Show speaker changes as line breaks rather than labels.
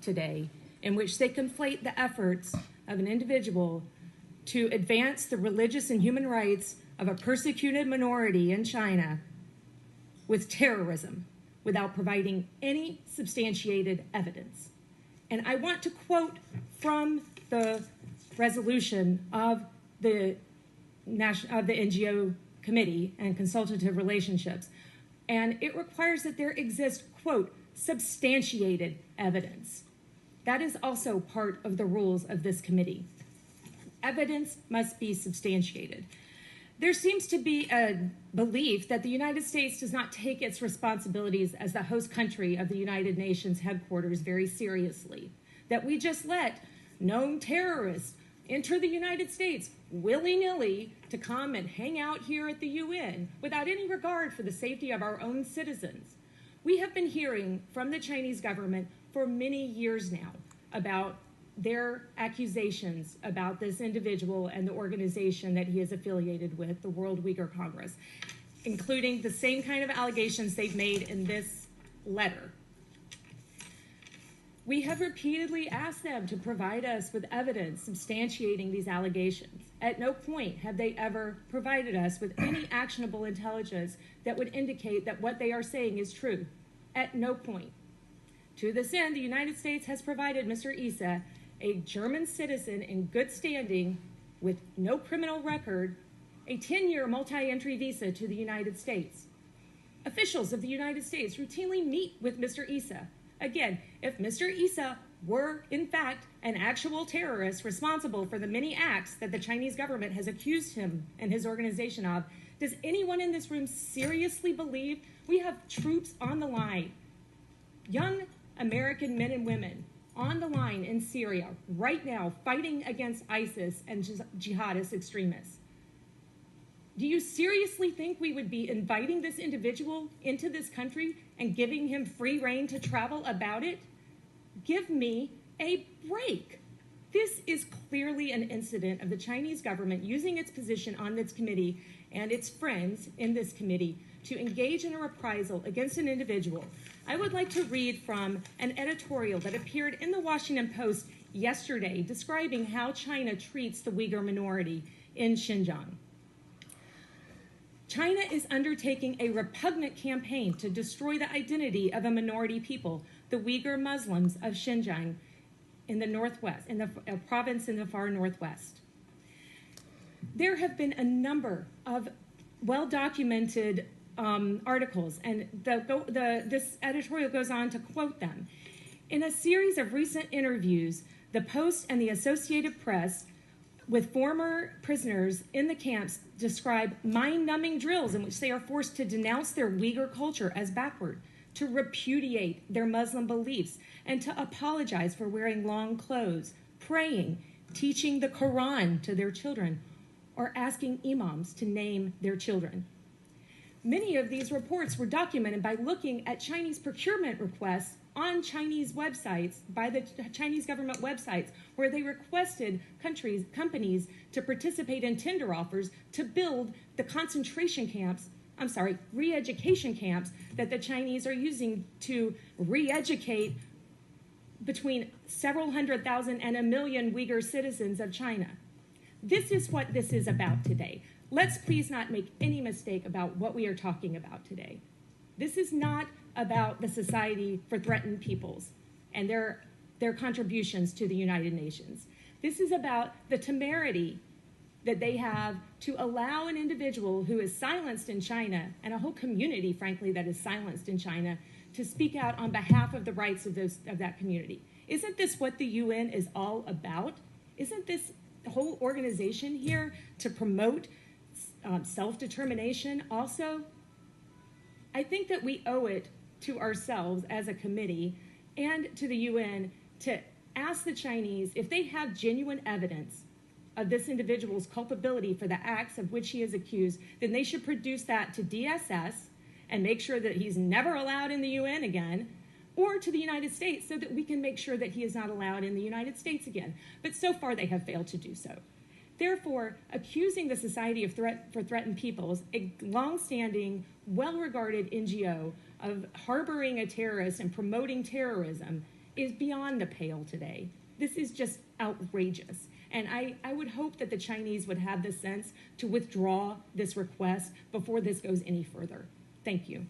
today in which they conflate the efforts of an individual to advance the religious and human rights of a persecuted minority in China with terrorism without providing any substantiated evidence. And I want to quote from the resolution of the NGO Committee and Consultative Relationships, and it requires that there exist, quote, substantiated evidence. That is also part of the rules of this committee. Evidence must be substantiated. There seems to be a belief that the United States does not take its responsibilities as the host country of the United Nations headquarters very seriously, that we just let known terrorists enter the United States willy-nilly to come and hang out here at the UN without any regard for the safety of our own citizens. We have been hearing from the Chinese government for many years now about their accusations about this individual and the organization that he is affiliated with, the World Uyghur Congress, including the same kind of allegations they've made in this letter. We have repeatedly asked them to provide us with evidence substantiating these allegations. At no point have they ever provided us with any actionable intelligence that would indicate that what they are saying is true. At no point. To this end, the United States has provided Mr. Issa, a German citizen in good standing with no criminal record, a 10-year multi-entry visa to the United States. Officials of the United States routinely meet with Mr. Issa. Again, if Mr. Issa were, in fact, an actual terrorist responsible for the many acts that the Chinese government has accused him and his organization of, does anyone in this room seriously believe we have troops on the line, young American men and women on the line in Syria right now fighting against ISIS and jihadist extremists? Do you seriously think we would be inviting this individual into this country and giving him free rein to travel about it? Give me a break. This is clearly an incident of the Chinese government using its position on this committee and its friends in this committee to engage in a reprisal against an individual. I would like to read from an editorial that appeared in the Washington Post yesterday describing how China treats the Uyghur minority in Xinjiang. China is undertaking a repugnant campaign to destroy the identity of a minority people, the Uyghur Muslims of Xinjiang in the northwest, in the province in the far northwest. There have been a number of well-documented articles, and this editorial goes on to quote them. In a series of recent interviews, the Post and the Associated Press with former prisoners in the camps describe mind-numbing drills in which they are forced to denounce their Uyghur culture as backward, to repudiate their Muslim beliefs, and to apologize for wearing long clothes, praying, teaching the Quran to their children, or asking imams to name their children. Many of these reports were documented by looking at Chinese procurement requests on Chinese websites, by the Chinese government websites, where they requested companies to participate in tender offers to build the re-education camps that the Chinese are using to re-educate between several 100,000 and 1 million Uyghur citizens of China. This is what this is about today. Let's please not make any mistake about what we are talking about today. This is not about the Society for Threatened Peoples and their contributions to the United Nations. This is about the temerity that they have to allow an individual who is silenced in China, and a whole community, frankly, that is silenced in China, to speak out on behalf of the rights of that community. Isn't this what the UN is all about? Isn't this whole organization here to promote self-determination also? I think that we owe it to ourselves as a committee and to the UN to ask the Chinese if they have genuine evidence of this individual's culpability for the acts of which he is accused, then they should produce that to DSS and make sure that he's never allowed in the UN again, or to the United States so that we can make sure that he is not allowed in the United States again. But so far they have failed to do so. Therefore, accusing the Society for Threatened Peoples, a long-standing, well-regarded NGO, of harboring a terrorist and promoting terrorism is beyond the pale today. This is just outrageous. And I would hope that the Chinese would have the sense to withdraw this request before this goes any further. Thank you.